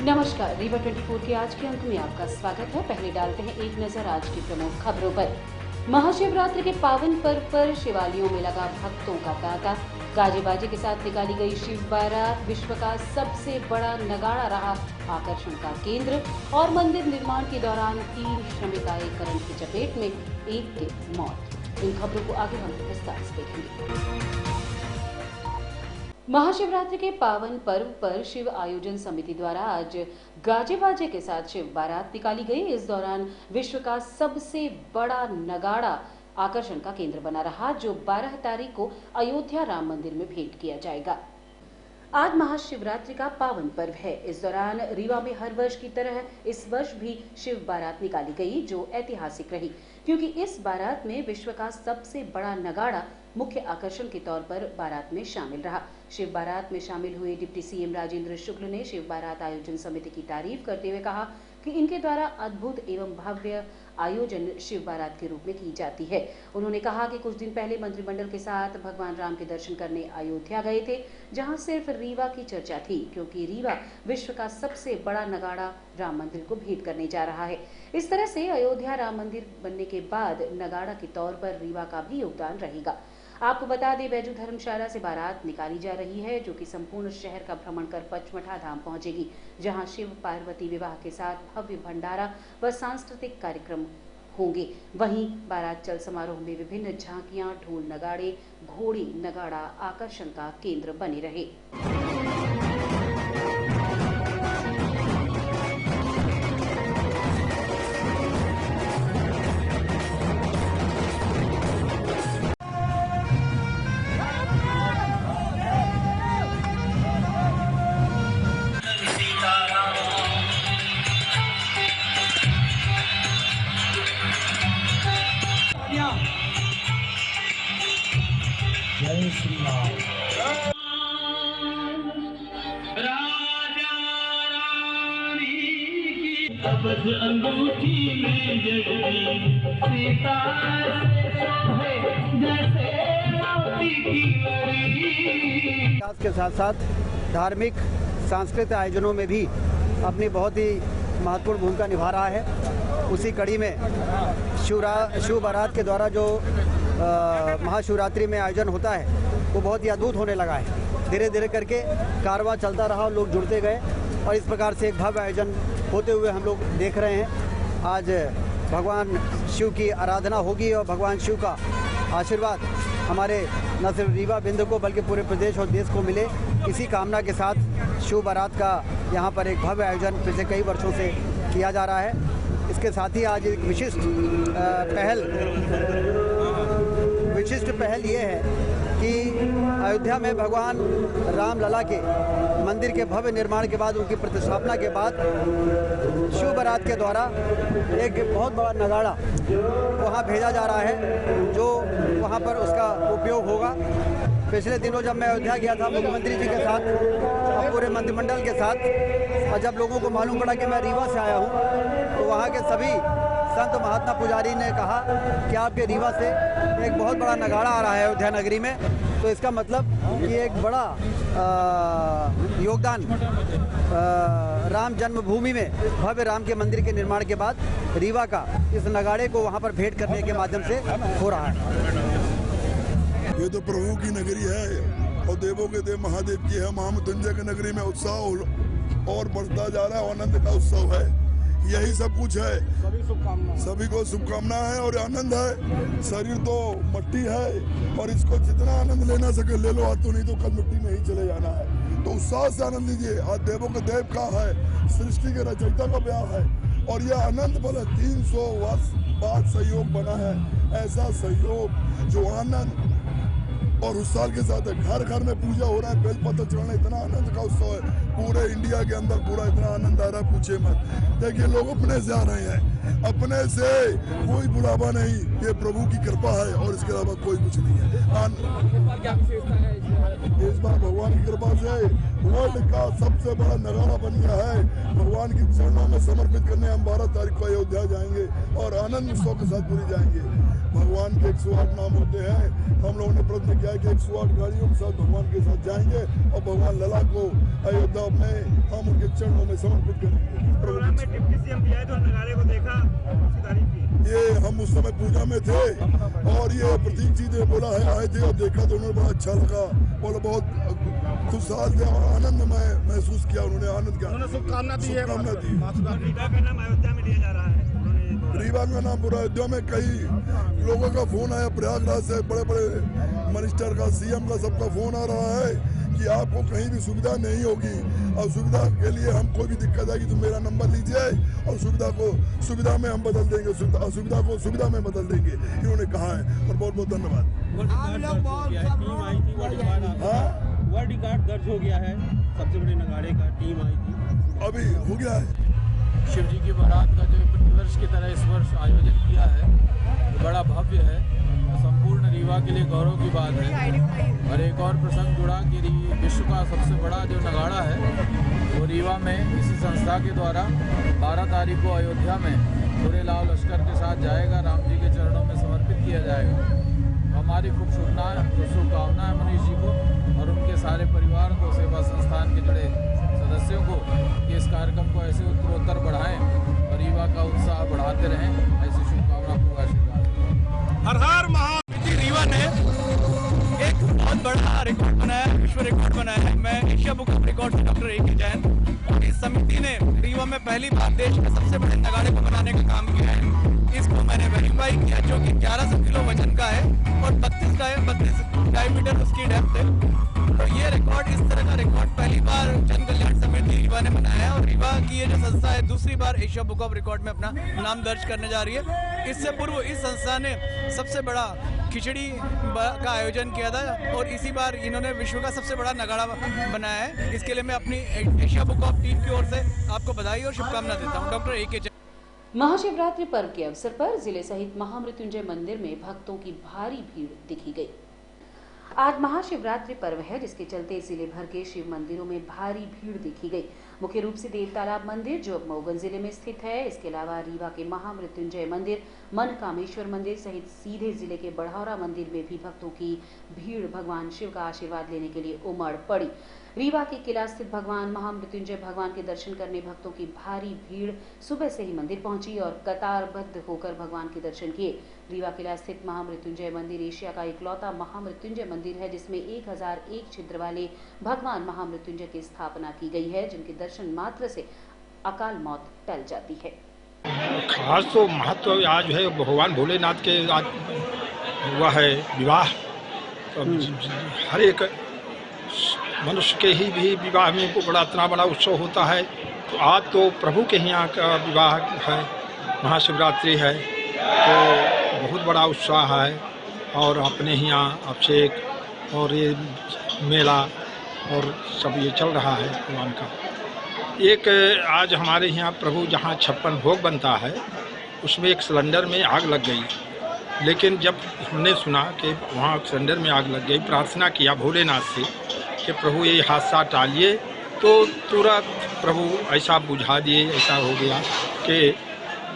नमस्कार, रीवा 24 के आज के अंक में आपका स्वागत है। पहले डालते हैं एक नजर आज की प्रमुख खबरों पर। महाशिवरात्रि के पावन पर्व पर शिवालयों में लगा भक्तों का तांता। गाजे बाजे के साथ निकाली गई शिव बारात विश्व का सबसे बड़ा नगाड़ा रहा आकर्षण का केंद्र। और मंदिर निर्माण के दौरान 3 श्रमिक आए करंट की चपेट में, एक की मौत। इन खबरों को आगे हम विस्तार से देखेंगे। महाशिवरात्रि के पावन पर्व पर शिव आयोजन समिति द्वारा आज गाजे बाजे के साथ शिव बारात निकाली गई। इस दौरान विश्व का सबसे बड़ा नगाड़ा आकर्षण का केंद्र बना रहा, जो 12 तारीख को अयोध्या राम मंदिर में भेंट किया जाएगा। आज महाशिवरात्रि का पावन पर्व है। इस दौरान रीवा में हर वर्ष की तरह इस वर्ष भी शिव बारात निकाली गई, जो ऐतिहासिक रही, क्योंकि इस बारात में विश्व का सबसे बड़ा नगाड़ा मुख्य आकर्षण के तौर पर बारात में शामिल रहा। शिव बारात में शामिल हुए डिप्टी सीएम राजेंद्र शुक्ल ने शिव बारात आयोजन समिति की तारीफ करते हुए कहा कि इनके द्वारा अद्भुत एवं भव्य आयोजन शिव बारात के रूप में की जाती है। उन्होंने कहा कि कुछ दिन पहले मंत्रिमंडल के साथ भगवान राम के दर्शन करने अयोध्या गए थे, जहां सिर्फ रीवा की चर्चा थी, क्योंकि रीवा विश्व का सबसे बड़ा नगाड़ा राम मंदिर को भेंट करने जा रहा है। इस तरह से अयोध्या राम मंदिर बनने के बाद नगाड़ा के तौर पर रीवा का भी योगदान रहेगा। आपको बता दें, बैजू धर्मशाला से बारात निकाली जा रही है, जो कि संपूर्ण शहर का भ्रमण कर पचमढ़ा धाम पहुंचेगी, जहां शिव पार्वती विवाह के साथ भव्य भंडारा व सांस्कृतिक कार्यक्रम होंगे। वहीं बारात चल समारोह में विभिन्न झांकियां, ढोल नगाड़े, घोड़ी नगाड़ा आकर्षण का केंद्र बने रहे। जय श्री राम। राजा रानी की अवध अंगूठी में जगती सीता सोहे जैसे मोती की लड़ी। विकास के साथ साथ धार्मिक सांस्कृतिक आयोजनों में भी अपनी बहुत ही महत्वपूर्ण भूमिका निभा रहा है। उसी कड़ी में शिव बारात के द्वारा जो महाशिवरात्रि में आयोजन होता है वो बहुत ही अद्भुत होने लगा है। धीरे धीरे करके कारवां चलता रहा और लोग जुड़ते गए, और इस प्रकार से एक भव्य आयोजन होते हुए हम लोग देख रहे हैं। आज भगवान शिव की आराधना होगी और भगवान शिव का आशीर्वाद हमारे न सिर्फ रीवा बिंदु को बल्कि पूरे प्रदेश और देश को मिले, इसी कामना के साथ शिव बारात का यहाँ पर एक भव्य आयोजन पिछले कई वर्षों से किया जा रहा है। इसके साथ ही आज एक विशिष्ट पहल ये है कि अयोध्या में भगवान राम लला के मंदिर के भव्य निर्माण के बाद, उनकी प्रतिष्ठापना के बाद शिव बारात के द्वारा एक बहुत बड़ा नगाड़ा वहाँ भेजा जा रहा है, जो वहाँ पर उसका उपयोग होगा। पिछले दिनों जब मैं अयोध्या गया था मुख्यमंत्री जी के साथ और पूरे मंत्रिमंडल के साथ, और जब लोगों को मालूम पड़ा कि मैं रीवा से आया हूँ, तो वहाँ के सभी संत महात्मा पुजारी ने कहा कि आपके रीवा से एक बहुत बड़ा नगाड़ा आ रहा है अयोध्या नगरी में। तो इसका मतलब ये एक बड़ा योगदान राम जन्मभूमि में भव्य राम के मंदिर के निर्माण के बाद रीवा का इस नगाड़े को वहाँ पर भेंट करने के माध्यम से हो रहा है। ये तो प्रभु की नगरी है और देवों के देव महादेव की है। महामृत्युंजय की नगरी में उत्साह और बढ़ता जा रहा है, आनंद का उत्सव है। यही सब कुछ है। सभी को शुभकामना है और आनंद है। शरीर तो मट्टी है और इसको जितना आनंद लेना सके ले लो, आज तो नहीं तो कल मिट्टी में ही चले जाना है। तो उत्साह से आनंद लीजिए। आज देवों के देव का है, सृष्टि के रचयिता का ब्याह है, और यह आनंद बल 300 वर्ष बाद सहयोग बना है। ऐसा सहयोग जो आनंद और उस साल के साथ है। घर घर में पूजा हो रहा है, बेलपत्र चढ़ना, इतना आनंद का उत्सव है। पूरे इंडिया के अंदर पूरा इतना आनंद आ रहा है, पूछे मत। देखिए लोग अपने से आ रहे हैं, अपने से कोई बुलावा नहीं, ये प्रभु की कृपा है और इसके अलावा कोई कुछ नहीं है। इस बार भगवान की कृपा से वर्ल्ड का सबसे बड़ा नगाड़ा बन गया है। भगवान की चरणों में समर्पित करने हम 12 तारीख को अयोध्या जाएंगे और आनंद उत्सव के साथ पूरी जाएंगे। भगवान के 108 नाम होते हैं। हम लोगों ने प्रतिज्ञा किया कि 108 गाड़ियों के साथ भगवान के साथ जाएंगे और भगवान लला को अयोध्या हम उनके चरणों में समर्पित करेंगे। प्रोग्राम में डिप्टी सीएम भी आए तो नगाड़े को देखा, उसकी तारीफ की। ये हम उस समय पूजा में थे और ये प्रतीक जी ने बोला है आए थे और देखा तो उन्हें बड़ा अच्छा लगा, बोला बहुत खुशहाल थे और आनंद महसूस किया, उन्होंने आनंद किया, उन्होंने शुभकामना दी है। शुभकामना दी। रीवा का नाम अयोध्या में लिया जा रहा है। रीवा का नाम पूरा अयोध्या में कई लोगों का फोन आया, प्रयागराज से बड़े बड़े मिनिस्टर का, सीएम का, सबका फोन आ रहा है कि आपको कहीं भी सुविधा नहीं होगी और सुविधा के लिए हम कोई भी दिक्कत आएगी तो मेरा नंबर लीजिए और सुविधा में हम बदल देंगे, असुविधा को सुविधा में बदल देंगे, इन्होंने कहा है। और बहुत बहुत धन्यवाद। वर्ल्ड रिकॉर्ड दर्ज हो गया है, सबसे बड़े नगाड़े का टीम आई थी, अभी हो गया है। शिव जी की बारात का जो प्रतिवर्ष की तरह इस वर्ष आयोजन किया है तो बड़ा भव्य है, संपूर्ण रीवा के लिए गौरव की बात है। और एक और प्रसंग जुड़ा कि विश्व का सबसे बड़ा जो नगाड़ा है वो रीवा में इसी संस्था के द्वारा 12 तारीख को अयोध्या में पूरे लाल लश्कर के साथ जाएगा, राम जी के चरणों में समर्पित किया जाएगा। हमारी खूब शुभकामनाएं मनीष जी को और उनके सारे परिवार को, सेवा संस्थान के जुड़े सदस्यों को कि इस कार्यक्रम को ऐसे उत्तरोत्तर बढ़ाएं और रीवा का उत्साह बढ़ाते रहें, ऐसी शुभकामना को आशीर्वाद। हर हर महाविधि रीवा ने एक बहुत बड़ा रिकॉर्ड बनाया है, विश्व रिकॉर्ड बनाया है। मैं एशिया बुक ऑफ रिकॉर्ड से डॉक्टर ए के जैन, इस समिति ने रीवा में पहली बार देश के सबसे बड़े नगाड़े को बनाने का काम किया है। इसको मैंने वेरीफाई किया, जो कि 1100 किलो वजन का है और 32 डायमीटर उसकी डेप्थ है। तो ये रिकॉर्ड, इस तरह का रिकॉर्ड पहली बार जन कल्याण समिति रीवा ने बनाया है और रीवा की ये जो संस्था है दूसरी बार एशिया बुक ऑफ रिकॉर्ड में अपना नाम दर्ज करने जा रही है। इससे पूर्व इस संस्था ने सबसे बड़ा खिचड़ी का आयोजन किया था और इसी बार इन्होंने विश्व का सबसे बड़ा नगाड़ा बनाया है। इसके लिए मैं अपनी एशिया बुक ऑफ टीम की ओर से आपको बधाई और शुभकामना देता हूँ। डॉक्टर ए के। महाशिवरात्रि पर्व के अवसर पर जिले सहित महामृत्युंजय मंदिर में भक्तों की भारी भीड़ दिखी गई। आज महाशिवरात्रि पर्व है, जिसके चलते जिले भर के शिव मंदिरों में भारी भीड़ देखी गई। मुख्य रूप से देवतालाब मंदिर जो मऊगन जिले में स्थित है, इसके अलावा रीवा के महामृत्युंजय मंदिर, मनकामेश्वर मंदिर सहित सीधे जिले के बढ़ौरा मंदिर में भी भक्तों की भीड़ भगवान शिव का आशीर्वाद लेने के लिए उमड़ पड़ी। रीवा के किला स्थित भगवान महामृत्युंजय भगवान के दर्शन करने भक्तों की भारी भीड़ सुबह से ही मंदिर पहुंची और कतारबद्ध होकर भगवान के दर्शन किए। रीवा किला स्थित महामृत्युंजय मंदिर एशिया का इकलौता महामृत्युंजय मंदिर है, जिसमें 1001 छिद्र वाले भगवान महामृत्युंजय की स्थापना की गई है, जिनके दर्शन मात्र से अकाल मौत टल जाती है। खास तो महत्व आज है भगवान भोलेनाथ के आज हुआ है विवाह। हर एक मनुष्य के ही भी विवाह में को बड़ा इतना बड़ा उत्सव होता है। तो आज तो प्रभु के यहाँ का विवाह है, महाशिवरात्रि है, तो बहुत बड़ा उत्साह है। और अपने यहाँ अभिषेक और ये मेला और सब ये चल रहा है भगवान का। एक आज हमारे यहाँ प्रभु जहाँ 56 भोग बनता है उसमें एक सिलेंडर में आग लग गई, लेकिन जब हमने सुना कि वहाँ सिलेंडर में आग लग गई, प्रार्थना किया भोलेनाथ से कि प्रभु ये हादसा टालिए, तो तुरंत प्रभु ऐसा बुझा दिए। ऐसा हो गया कि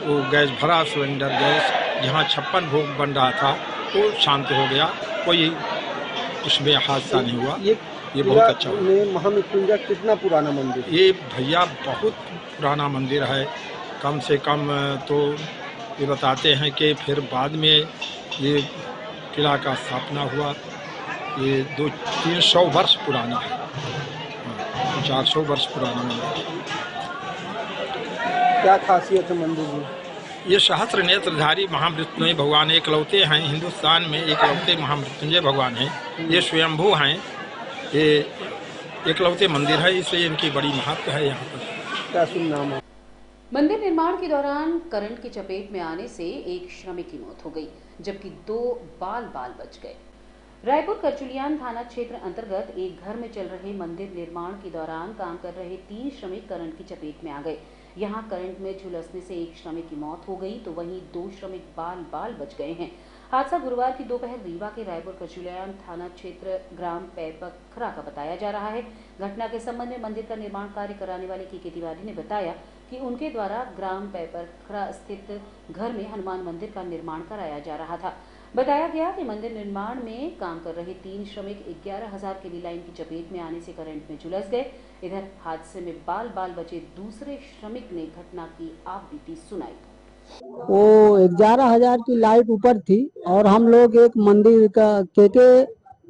वो गैस भरा सिलेंडर गैस जहाँ 56 भोग बन रहा था वो शांत हो गया, कोई उसमें हादसा नहीं हुआ। ये बहुत अच्छा हुआ। महामृत्युंजय कितना पुराना मंदिर? ये भैया बहुत पुराना मंदिर है, कम से कम तो ये बताते हैं कि फिर बाद में ये किला का स्थापना हुआ। ये 200-300 वर्ष पुराना है, 400 वर्ष पुराना मंदिर। क्या खासियत है मंदिर में? ये सहस्त्र नेत्रधारी महामृत्युंजय भगवान एकलौते हैं, हिंदुस्तान में एकलौते महामृत्युंजय भगवान हैं। ये स्वयंभू हैं, ये एकलौते मंदिर है, इसलिए इनकी बड़ी महत्व है। यहाँ पर क्या शुभ नाम है? मंदिर निर्माण के दौरान करंट की चपेट में आने से एक श्रमिक की मौत हो गई, जबकि 2 बाल बच गए। रायपुर करचुलियान थाना क्षेत्र अंतर्गत एक घर में चल रहे मंदिर निर्माण के दौरान काम कर रहे 3 श्रमिक करंट की चपेट में आ गए। यहां करंट में झुलसने से एक श्रमिक की मौत हो गई, तो वहीं 2 श्रमिक बाल बच गए हैं। हादसा गुरुवार की दोपहर रीवा के रायपुर करचुलियान थाना क्षेत्र ग्राम पैपखरा का बताया जा रहा है। घटना के संबंध में मंदिर का निर्माण कार्य कराने वाले के तिवारी ने बताया कि उनके द्वारा ग्राम पैपरखरा स्थित घर में हनुमान मंदिर का निर्माण कराया जा रहा था। बताया गया कि मंदिर निर्माण में काम कर रहे 3 श्रमिक 11,000 केवी लाइन की चपेट में आने से करंट में झुलस गए। इधर हादसे में बाल बाल बचे दूसरे श्रमिक ने घटना की आप बीती सुनाई। वो 11,000 की लाइट ऊपर थी और हम लोग एक मंदिर का केके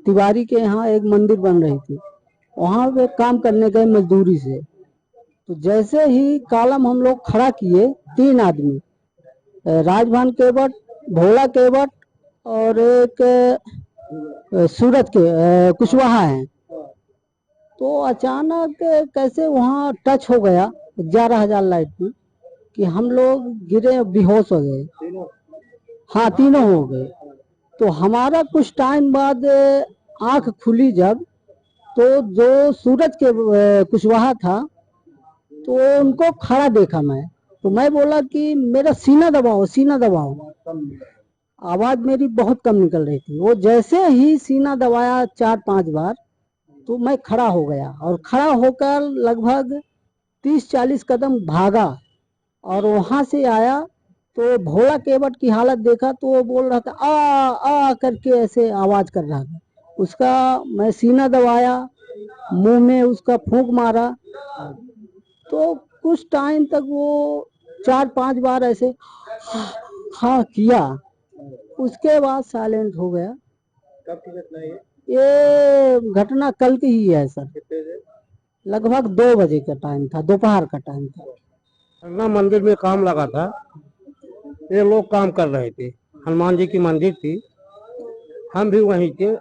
तिवारी के यहाँ एक मंदिर बन रही थी, वहाँ पे काम करने गए मजदूरी से। तो जैसे ही कॉलम हम लोग खड़ा किए, 3 आदमी, राजभान केवट, भोला केवट और एक सूरत के कुशवाहा हैं। तो अचानक कैसे वहाँ टच हो गया 11,000 लाइट में कि हम लोग गिरे, बेहोश हो गए। हाँ, तीनों हो गए। तो हमारा कुछ टाइम बाद आंख खुली जब, तो जो सूरज के कुशवाहा था तो उनको खड़ा देखा मैं। तो मैं बोला कि मेरा सीना दबाओ, सीना दबाओ। आवाज मेरी बहुत कम निकल रही थी। वो जैसे ही सीना दबाया 4-5 बार, तो मैं खड़ा हो गया और खड़ा होकर लगभग 30-40 कदम भागा और वहां से आया तो भोला केवट की हालत देखा तो वो बोल रहा था आ करके, ऐसे आवाज कर रहा था। उसका मैं सीना दबाया, मुंह में उसका फूंक मारा, तो कुछ टाइम तक वो 4-5 बार ऐसे हाँ किया, उसके बाद साइलेंट हो गया। कब की घटना है ये घटना कल की ही है सर। लगभग 2 बजे का टाइम था, दोपहर का टाइम था। मंदिर में काम लगा था, ये लोग काम कर रहे थे, हनुमान जी की मंदिर थी, हम भी वहीं थे।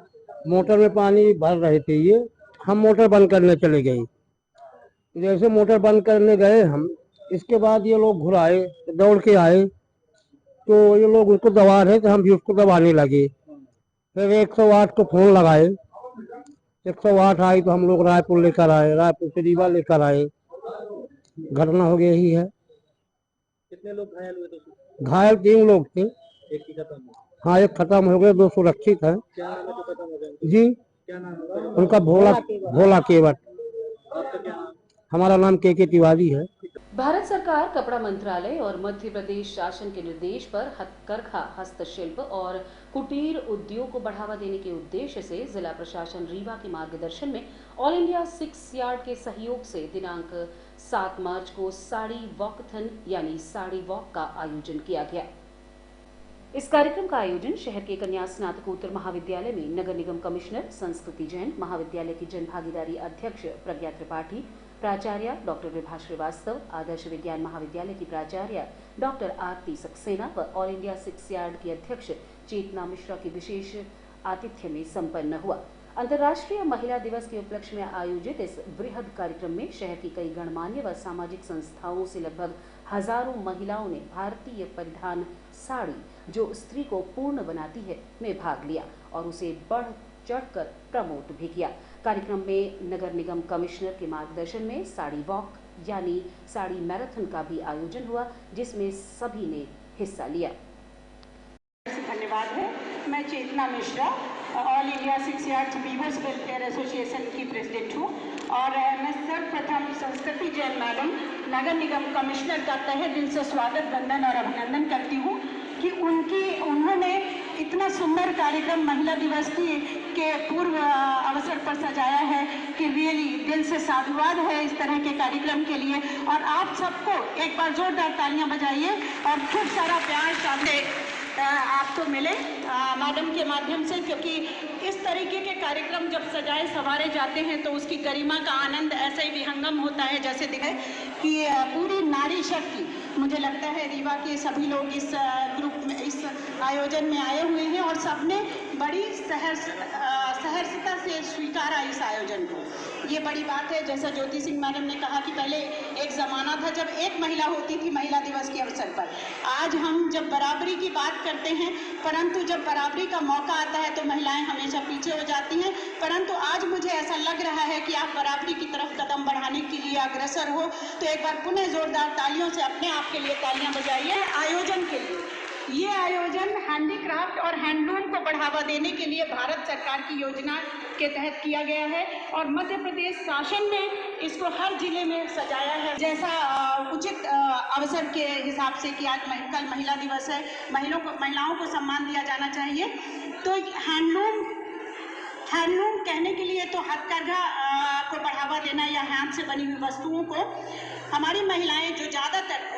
मोटर में पानी भर रहे थे ये, हम मोटर बंद करने चले गए। जैसे मोटर बंद करने गए हम, इसके बाद ये लोग घुराए, दौड़ के आए, तो ये लोग उसको दबा रहे थे, हम भी उसको दबाने लगे। फिर 108 को फोन लगाए, 108 आई तो हम लोग रायपुर लेकर आए, रायपुर से रीवा लेकर आए। घटना हो गई ही है। कितने लोग घायल हुए थे? घायल 3 लोग थे। एक की खत्म? हाँ, एक खत्म हो गए, 2 सुरक्षित है। क्या नाम है जो खत्म हो गए? जी, क्या नाम है उनका भोला केवट। आपका क्या नाम? हमारा नाम के तिवारी है। भारत सरकार कपड़ा मंत्रालय और मध्य प्रदेश शासन के निर्देश पर हथकरघा, हस्तशिल्प और कुटीर उद्योग को बढ़ावा देने के उद्देश्य से जिला प्रशासन रीवा के मार्गदर्शन में ऑल इंडिया 6 यार्ड के सहयोग से दिनांक 7 मार्च को साड़ी वॉकथन यानी साड़ी वॉक का आयोजन किया गया। इस कार्यक्रम का आयोजन शहर के कन्या स्नातकोत्तर महाविद्यालय में नगर निगम कमिश्नर संस्कृति जैन, महाविद्यालय की जन भागीदारी अध्यक्ष प्रज्ञा त्रिपाठी, प्राचार्य डॉक्टर विभा श्रीवास्तव, आदर्श विज्ञान महाविद्यालय की प्राचार्य डॉक्टर आरती सक्सेना व ऑल इंडिया 6 यार्ड की अध्यक्ष चेतना मिश्रा के विशेष आतिथ्य में संपन्न हुआ। अंतर्राष्ट्रीय महिला दिवस के उपलक्ष्य में आयोजित इस बृहद कार्यक्रम में शहर की कई गणमान्य व सामाजिक संस्थाओं से लगभग हजारों महिलाओं ने भारतीय परिधान साड़ी, जो स्त्री को पूर्ण बनाती है, में भाग लिया और उसे बढ़ चढ़कर प्रमोट भी किया। कार्यक्रम में नगर निगम कमिश्नर के मार्गदर्शन में साड़ी वॉक यानी साड़ी मैराथन का भी आयोजन हुआ, जिसमें सभी ने हिस्सा लिया। धन्यवाद है। मैं Chetna Mishra, all India 6 yard weavers welfare association की प्रेसिडेंट हूँ और मैं सर्वप्रथम संस्कृति जैन मैडम, नगर निगम कमिश्नर का तहे दिल से स्वागत, वंदन और अभिनंदन करती हूँ कि उन्होंने इतना सुंदर कार्यक्रम महिला दिवस के पूर्व अवसर पर सजाया है कि रियली दिल से साधुवाद है इस तरह के कार्यक्रम के लिए। और आप सबको एक बार जोरदार तालियां बजाइए और खूब सारा प्यार सामने आपको मिले मैडम के माध्यम से, क्योंकि इस तरीके के कार्यक्रम जब सजाए संवारे जाते हैं तो उसकी गरिमा का आनंद ऐसे ही विहंगम होता है। जैसे दिखे कि पूरी नारी शक्ति, मुझे लगता है रीवा के सभी लोग इस ग्रुप में, इस आयोजन में आए हुए हैं और सबने बड़ी सहर्षता से स्वीकारा इस आयोजन को। ये बड़ी बात है। जैसा ज्योति सिंह मैडम ने कहा कि पहले एक ज़माना था जब एक महिला होती थी महिला दिवस के अवसर पर। आज हम जब बराबरी की बात करते हैं, परंतु जब बराबरी का मौका आता है तो महिलाएं हमेशा पीछे हो जाती हैं। परंतु आज मुझे ऐसा लग रहा है कि आप बराबरी की तरफ कदम बढ़ाने के लिए अग्रसर हो, तो एक बार पुनः जोरदार तालियों से अपने आप के लिए तालियां बजाइए आयोजन के लिए। ये आयोजन हैंडीक्राफ्ट और हैंडलूम को बढ़ावा देने के लिए भारत सरकार की योजना के तहत किया गया है और मध्य प्रदेश शासन ने इसको हर जिले में सजाया है। जैसा उचित अवसर के हिसाब से कि आज कल महिला दिवस है, महिलाओं को सम्मान दिया जाना चाहिए, तो हैंडलूम कहने के लिए तो हथकरघा को बढ़ावा देना या हाथ से बनी हुई वस्तुओं को। हमारी महिलाएं जो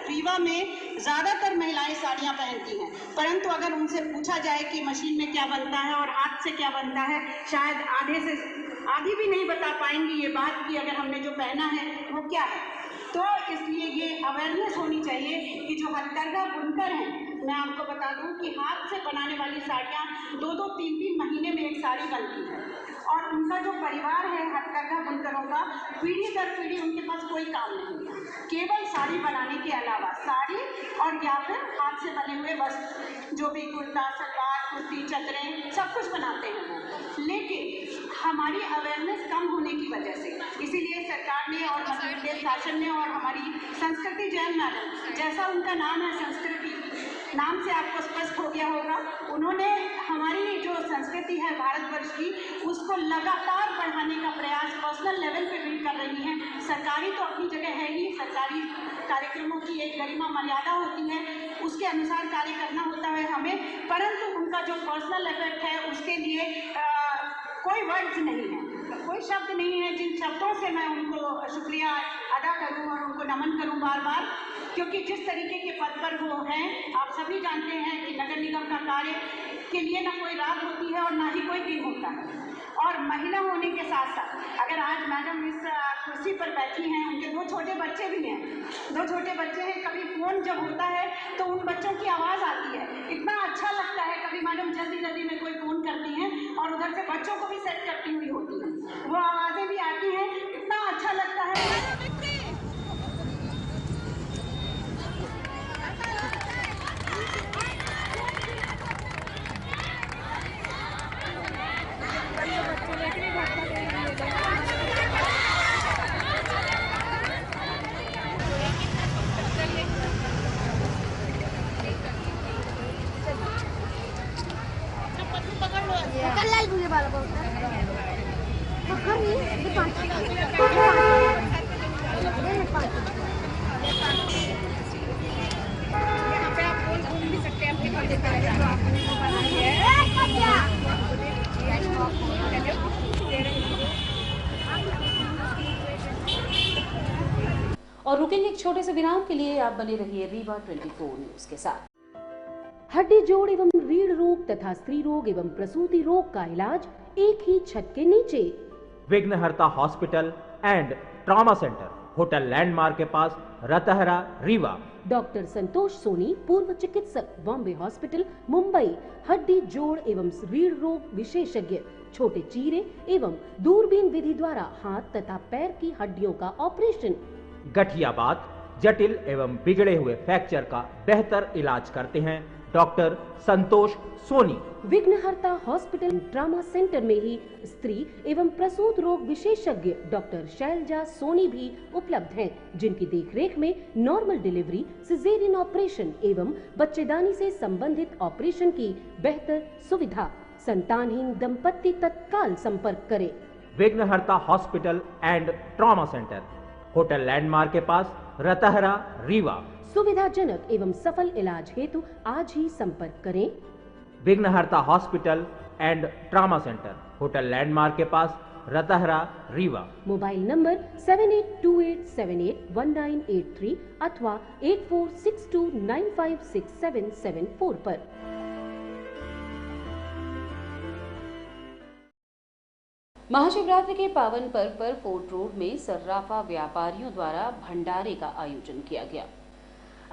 रीवा में ज़्यादातर महिलाएं साड़ियाँ पहनती हैं, परंतु अगर उनसे पूछा जाए कि मशीन में क्या बनता है और हाथ से क्या बनता है, शायद आधी भी नहीं बता पाएंगी ये बात कि अगर हमने जो पहना है वो क्या है। तो इसलिए ये अवेयरनेस होनी चाहिए कि जो हथकरघा बुनकर हैं, मैं आपको बता दूं कि हाथ से बनाने वाली साड़ियाँ 2-2, 3-3 महीने में एक साड़ी बनती है और उनका जो परिवार है हथकरघा बुनकरों का, पीढ़ी दर पीढ़ी उनके पास कोई काम नहीं है, केवल साड़ी बनाने के अलावा साड़ी और या फिर हाथ से बने हुए वस्त्र, जो भी कुर्ता, सलवार, कुर्ती, चदरें, सब कुछ बनाते हैं वो। लेकिन हमारी अवेयरनेस कम होने की वजह से, इसीलिए सरकार ने और मध्य प्रदेश शासन ने और हमारी संस्कृति जैन मैडम, जैसा उनका नाम है संस्कृति, नाम से आपको स्पष्ट हो गया होगा, उन्होंने हमारी जो संस्कृति है भारतवर्ष की, उसको लगातार बढ़ाने का प्रयास पर्सनल लेवल पे भी कर रही हैं। सरकारी तो अपनी जगह है ही, सरकारी कार्यक्रमों की एक गरिमा मर्यादा होती है, उसके अनुसार कार्य करना होता है हमें, परंतु उनका जो पर्सनल एफर्ट है उसके लिए कोई वर्ड्स नहीं है, कोई शब्द नहीं है जिन शब्दों से मैं उनको शुक्रिया अदा करूं और उनको नमन करूं बार बार, क्योंकि जिस तरीके के पद पर वो हैं, आप सभी जानते हैं कि नगर निगम का कार्य के लिए ना कोई रात होती है और ना ही कोई दिन होता है। और महिला होने के साथ साथ अगर आज मैडम इस कुर्सी पर बैठी हैं, उनके 2 छोटे बच्चे भी हैं, 2 छोटे बच्चे हैं, कभी फ़ोन जब होता है तो उन बच्चों की आवाज़ आती है, इतना अच्छा लगता है। कभी मैडम जल्दी जल्दी में कोई फ़ोन करती हैं और उधर से बच्चों को भी सेट करती हुई होती हैं, वो आवाज़ें भी आती हैं, इतना अच्छा लगता है। और रुकेंगे एक छोटे से विराम के लिए। आप बने रहिए रीवा 24 न्यूज के साथ। हड्डी जोड़ एवं रीढ़ रोग तथा स्त्री रोग एवं प्रसूति रोग का इलाज एक ही छत के नीचे। विघ्नहर्ता hospital and trauma centre, hotel landmark के पास, रतहरा, रीवा। डॉक्टर संतोष सोनी, पूर्व चिकित्सक, बॉम्बे हॉस्पिटल, मुंबई। हड्डी जोड़ एवं रीढ़ रोग विशेषज्ञ, छोटे चीरे एवं दूरबीन विधि द्वारा हाथ तथा पैर की हड्डियों का ऑपरेशन। गठियाबात, जटिल एवं बिगड़े हुए फ्रैक्चर का बेहतर इलाज करते हैं डॉक्टर संतोष सोनी। विघ्नहर्ता हॉस्पिटल ट्रॉमा सेंटर में ही स्त्री एवं प्रसूत रोग विशेषज्ञ डॉक्टर शैलजा सोनी भी उपलब्ध हैं, जिनकी देखरेख में नॉर्मल डिलीवरी, सिजेरियन ऑपरेशन एवं बच्चेदानी से संबंधित ऑपरेशन की बेहतर सुविधा। संतानहीन दंपत्ति तत्काल संपर्क करें। विघ्नहर्ता hospital and trauma centre, hotel landmark के पास, रतहरा, रीवा। सुविधाजनक एवं सफल इलाज हेतु आज ही संपर्क करें। विघ्नहर्ता hospital and trauma centre, hotel landmark के पास, रतहरा, रीवा। मोबाइल नंबर 7828781983 अथवा 8462956774 पर। महाशिवरात्रि के पावन पर्व पर फोर्ट रोड में सर्राफा व्यापारियों द्वारा भंडारे का आयोजन किया गया।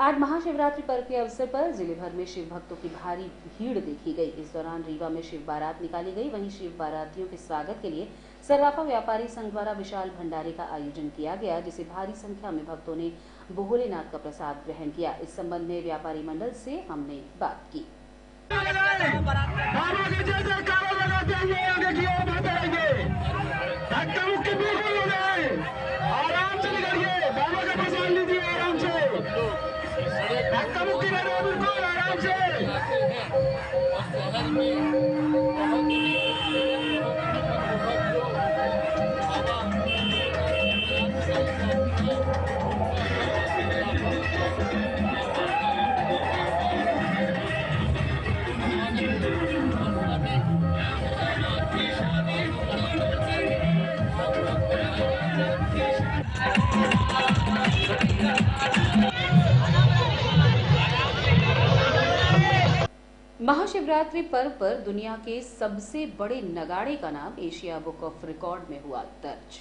आज महाशिवरात्रि पर्व के अवसर पर जिले भर में शिव भक्तों की भारी भीड़ देखी गई। इस दौरान रीवा में शिव बारात निकाली गई। वहीं शिव बारातियों के स्वागत के लिए सर्राफा व्यापारी संघ द्वारा विशाल भंडारे का आयोजन किया गया, जिसे भारी संख्या में भक्तों ने भोलेनाथ का प्रसाद ग्रहण किया। इस संबंध में व्यापारी मंडल से हमने बात की। और शहर में बहुत ही महाशिवरात्रि पर्व पर दुनिया के सबसे बड़े नगाड़े का नाम एशिया बुक ऑफ रिकॉर्ड में हुआ दर्ज।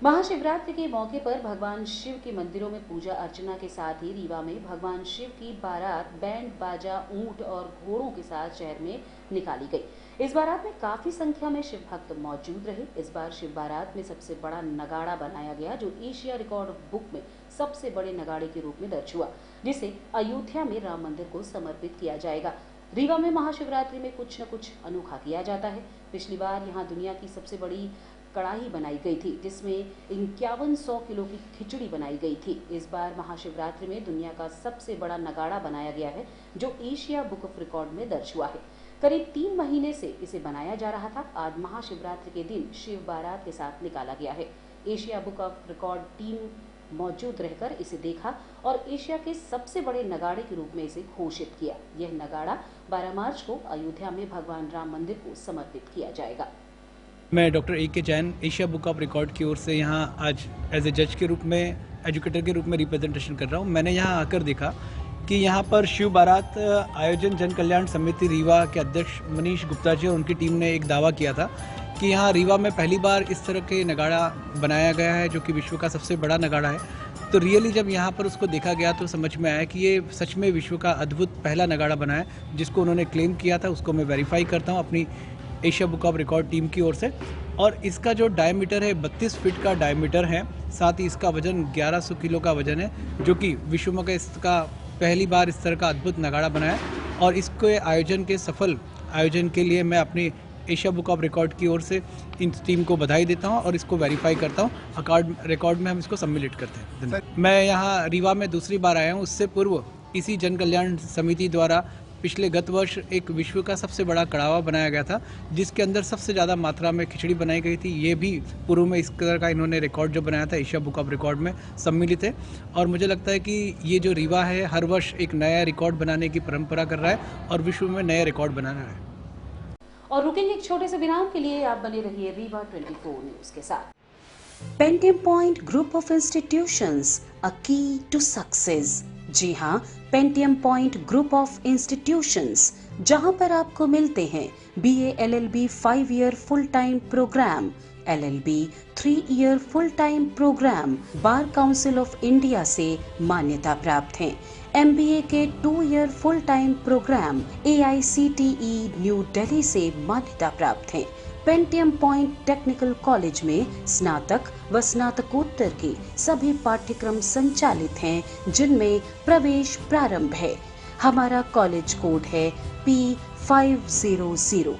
महाशिवरात्रि के मौके पर भगवान शिव के मंदिरों में पूजा अर्चना के साथ ही रीवा में भगवान शिव की बारात बैंड बाजा ऊंट और घोड़ों के साथ शहर में निकाली गई। इस बारात में काफी संख्या में शिव भक्त मौजूद रहे। इस बार शिव बारात में सबसे बड़ा नगाड़ा बनाया गया, जो एशिया रिकॉर्ड बुक में सबसे बड़े नगाड़े के रूप में दर्ज हुआ, जिसे अयोध्या में राम मंदिर को समर्पित किया जाएगा। रीवा में महाशिवरात्रि में कुछ न कुछ अनोखा किया जाता है। पिछली बार यहाँ दुनिया की सबसे बड़ी कड़ाही बनाई गई थी, जिसमें 5100 किलो की खिचड़ी बनाई गई थी। इस बार महाशिवरात्रि में दुनिया का सबसे बड़ा नगाड़ा बनाया गया है, जो एशिया बुक ऑफ रिकॉर्ड में दर्ज हुआ है। करीब 3 महीने से इसे बनाया जा रहा था। आज महाशिवरात्रि के दिन शिव बारात के साथ निकाला गया है। Asia book of record team मौजूद रहकर इसे देखा और एशिया के सबसे बड़े नगाड़े के रूप में इसे घोषित किया। यह नगाड़ा 12 मार्च को अयोध्या में भगवान राम मंदिर को समर्पित किया जाएगा। मैं डॉक्टर ए के Jain Asia book of record की ओर से यहाँ आज एज ए जज के रूप में, एजुकेटर के रूप में रिप्रेजेंटेशन कर रहा हूँ। मैंने यहाँ आकर देखा कि यहाँ पर शिव बारात आयोजन जन कल्याण समिति रीवा के अध्यक्ष मनीष गुप्ता जी और उनकी टीम ने एक दावा किया था कि यहाँ रीवा में पहली बार इस तरह के नगाड़ा बनाया गया है, जो कि विश्व का सबसे बड़ा नगाड़ा है। तो रियली जब यहाँ पर उसको देखा गया तो समझ में आया कि ये सच में विश्व का अद्भुत पहला नगाड़ा बना है, जिसको उन्होंने क्लेम किया था। उसको मैं वेरीफाई करता हूँ अपनी Asia book of record team की ओर से। और इसका जो डायमीटर है 32 फीट का डायमीटर है, साथ ही इसका वजन 1100 किलो का वजन है, जो कि विश्व में इसका पहली बार इस तरह का अद्भुत नगाड़ा बना है। और इसके आयोजन के सफल आयोजन के लिए मैं अपनी एशिया बुक ऑफ रिकॉर्ड की ओर से इन टीम को बधाई देता हूं और इसको वेरीफाई करता हूं। रिकॉर्ड में हम इसको सम्मिलित करते हैं। मैं यहाँ रीवा में दूसरी बार आया हूँ। उससे पूर्व इसी जन कल्याण समिति द्वारा पिछले गत वर्ष एक विश्व का सबसे बड़ा कड़ावा बनाया गया था, जिसके अंदर सबसे ज़्यादा मात्रा में खिचड़ी बनाई गई थी। ये भी पूर्व में इस तरह का इन्होंने रिकॉर्ड जो बनाया था एशिया बुक ऑफ रिकॉर्ड में सम्मिलित है। और मुझे लगता है कि ये जो रीवा है हर वर्ष एक नया रिकॉर्ड बनाने की परंपरा कर रहा है और विश्व में नया रिकॉर्ड बना रहा है। और रुकेंगे एक छोटे से विराम के लिए। आप बने रहिए रीवा 24 न्यूज के साथ। Pentium point group of institutions, a key to success. जी हाँ, Pentium point group of institutions, जहां पर आपको मिलते हैं BA LLB 5 year full time program, LLB 3 year full time program, bar council of India से मान्यता प्राप्त हैं। MBA के 2 year full time program AICTE New Delhi से मान्यता प्राप्त हैं। पेंटियम पॉइंट टेक्निकल कॉलेज में स्नातक व स्नातकोत्तर के सभी पाठ्यक्रम संचालित हैं, जिनमें प्रवेश प्रारंभ है। हमारा कॉलेज कोड है P500।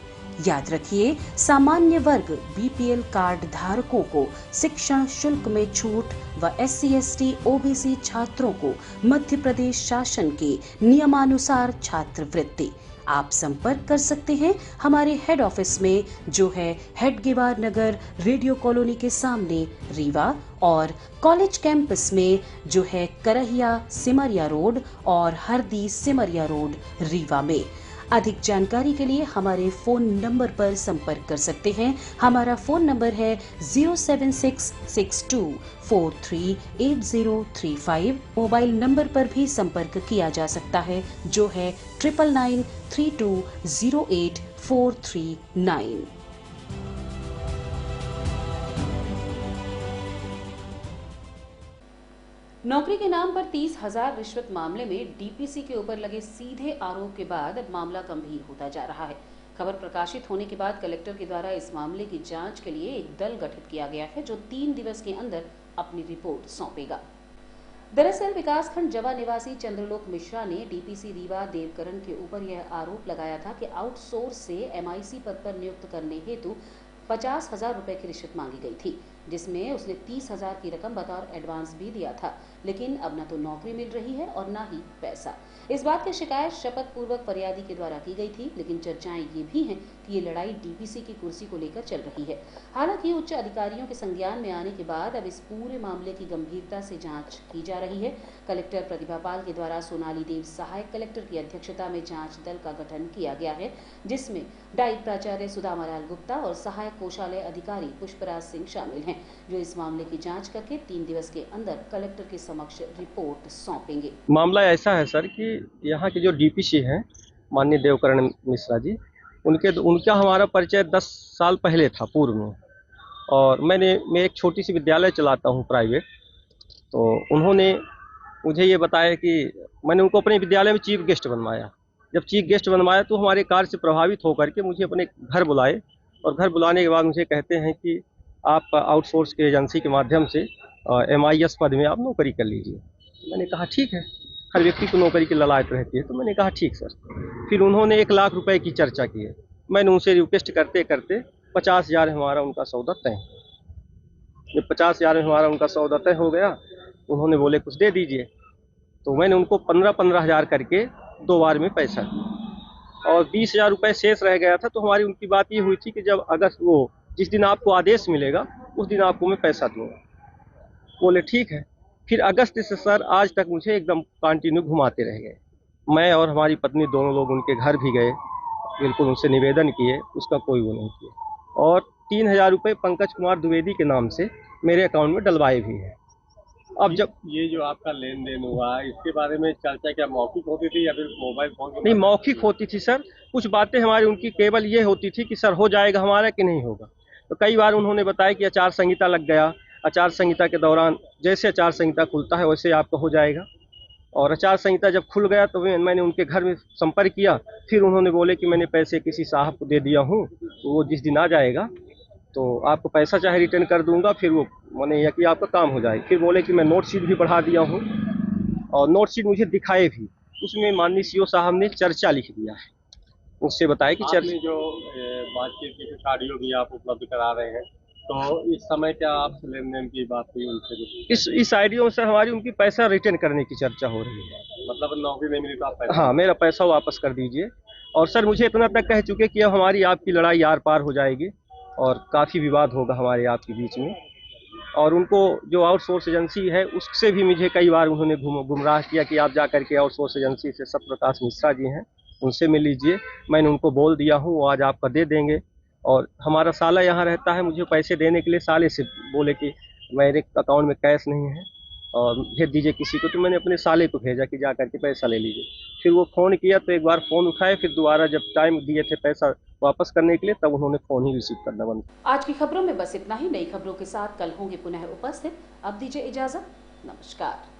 याद रखिए, सामान्य वर्ग BPL कार्ड धारकों को शिक्षण शुल्क में छूट व SC/ST OBC छात्रों को मध्य प्रदेश शासन के नियमानुसार छात्रवृत्ति। आप संपर्क कर सकते हैं हमारे हेड ऑफिस में, जो है हेडगेवार नगर रेडियो कॉलोनी के सामने रीवा, और कॉलेज कैंपस में जो है करहिया सिमरिया रोड और हरदी सिमरिया रोड रीवा में। अधिक जानकारी के लिए हमारे फोन नंबर पर संपर्क कर सकते हैं। हमारा फोन नंबर है 07662438035। मोबाइल नंबर पर भी संपर्क किया जा सकता है, जो है 9992084339। नौकरी के नाम पर 30,000 रिश्वत मामले में डीपीसी के ऊपर लगे सीधे आरोप के बाद अब मामला गंभीर होता जा रहा है। खबर प्रकाशित होने के बाद कलेक्टर के द्वारा इस मामले की जांच के लिए एक दल गठित किया गया है, जो 3 दिवस के अंदर अपनी रिपोर्ट सौंपेगा। दरअसल विकासखंड जवा निवासी चंद्रलोक मिश्रा ने डीपीसी रीवा देवकरण के ऊपर यह आरोप लगाया था कि आउटसोर्स से MIC पद पर नियुक्त करने हेतु 50,000 रुपए की रिश्वत मांगी गई थी। जिसमें उसने 30,000 की रकम बतौर एडवांस भी दिया था, लेकिन अब न तो नौकरी मिल रही है और न ही पैसा। इस बात की शिकायत शपथ पूर्वक फरियादी के द्वारा की गई थी, लेकिन चर्चाएं ये भी हैं कि ये लड़ाई डीपीसी की कुर्सी को लेकर चल रही है। हालांकि उच्च अधिकारियों के संज्ञान में आने के बाद अब इस पूरे मामले की गंभीरता से जांच की जा रही है। कलेक्टर प्रतिभा पाल के द्वारा सोनाली देव सहायक कलेक्टर की अध्यक्षता में जांच दल का गठन किया गया है, जिसमें डाइट प्राचार्य सुधा मराल गुप्ता और सहायक कोषालय अधिकारी पुष्पराज सिंह शामिल हैं, जो इस मामले की जांच करके 3 दिवस के अंदर कलेक्टर के समक्ष रिपोर्ट सौंपेंगे। मामला ऐसा है सर कि यहाँ के जो डीपीसी हैं माननीय देवकरण मिश्रा जी, उनका हमारा परिचय 10 साल पहले था पूर्व में, और मैं एक छोटी सी विद्यालय चलाता हूँ प्राइवेट। तो उन्होंने मुझे ये बताया कि मैंने उनको अपने विद्यालय में चीफ गेस्ट बनवाया। जब चीफ गेस्ट बनवाया तो हमारे कार्य से प्रभावित होकर के मुझे अपने घर बुलाए, और घर बुलाने के बाद मुझे कहते हैं कि आप आउटसोर्स के एजेंसी के माध्यम से MIS पद में आप नौकरी कर लीजिए। मैंने कहा ठीक है, हर व्यक्ति को नौकरी की ललायत रहती है, तो मैंने कहा ठीक सर। फिर उन्होंने 1 लाख रुपए की चर्चा की है। मैंने उनसे रिक्वेस्ट करते करते 50,000 हमारा उनका सौदा तय। जब 50,000 में हमारा उनका सौदा तय हो गया, उन्होंने बोले कुछ दे दीजिए, तो मैंने उनको 15,000 करके 2 बार में पैसा दिया, और 20,000 रुपये शेष रह गया था। तो हमारी उनकी बात ये हुई थी कि जब अगस्त जिस दिन आपको आदेश मिलेगा उस दिन आपको मैं पैसा दूंगा। बोले ठीक है। फिर अगस्त से सर आज तक मुझे एकदम कंटिन्यू घुमाते रह गए। मैं और हमारी पत्नी दोनों लोग उनके घर भी गए, बिल्कुल उनसे निवेदन किए, उसका कोई वो नहीं किया, और 3,000 रुपये पंकज कुमार द्विवेदी के नाम से मेरे अकाउंट में डलवाए भी हैं। अब जब ये जो आपका लेन देन हुआ, इसके बारे में चर्चा क्या मौखिक होती थी या फिर मोबाइल फोन? नहीं, मौखिक होती थी सर। कुछ बातें हमारी उनकी केवल ये होती थी कि सर हो जाएगा हमारा कि नहीं होगा। तो कई बार उन्होंने बताया कि आचार संहिता लग गया, आचार संहिता के दौरान जैसे आचार संहिता खुलता है वैसे आपका हो जाएगा। और आचार संहिता जब खुल गया तो मैंने उनके घर में संपर्क किया। फिर उन्होंने बोले कि मैंने पैसे किसी साहब को दे दिया हूँ, तो वो जिस दिन आ जाएगा तो आपको पैसा चाहे रिटर्न कर दूंगा, फिर वो मैंने यह कि आपका काम हो जाएगा। फिर बोले कि मैं नोट शीट भी बढ़ा दिया हूँ, और नोट शीट मुझे दिखाए भी, उसमें माननीय CO साहब ने चर्चा लिख दिया है। उससे बताया कि चर्चा जो बातचीत की कार्डियो भी आप उपलब्ध करा रहे हैं, तो इस समय क्या आपसे लेन देन की बात हुई उनसे? इस आईडियो से हमारी उनकी पैसा रिटर्न करने की चर्चा हो रही है। मतलब नौकरी नहीं मिली तो आप पैसा? हाँ, मेरा पैसा वापस कर दीजिए। और सर मुझे इतना तक कह चुके कि अब हमारी आपकी लड़ाई आर पार हो जाएगी और काफ़ी विवाद होगा हमारे आपके बीच में। और उनको जो आउटसोर्स एजेंसी है उससे भी मुझे कई बार उन्होंने गुमराह किया कि आप जा करके आउटसोर्स एजेंसी से सत्यप्रकाश मिश्रा जी हैं, उनसे मिल लीजिए। मैंने उनको बोल दिया हूँ, वो आज आपका दे देंगे। और हमारा साला यहाँ रहता है, मुझे पैसे देने के लिए साले से बोले कि मेरे अकाउंट में कैश नहीं है और भेज दीजिए किसी को। तो मैंने अपने साले को भेजा कि जा करके पैसा ले लीजिए। फिर वो फ़ोन किया तो एक बार फ़ोन उठाए, फिर दोबारा जब टाइम दिए थे पैसा वापस करने के लिए तब उन्होंने फ़ोन ही रिसीव करना बंद। आज की खबरों में बस इतना ही। नई खबरों के साथ कल होंगे पुनः उपस्थित। अब दीजिए इजाज़त। नमस्कार।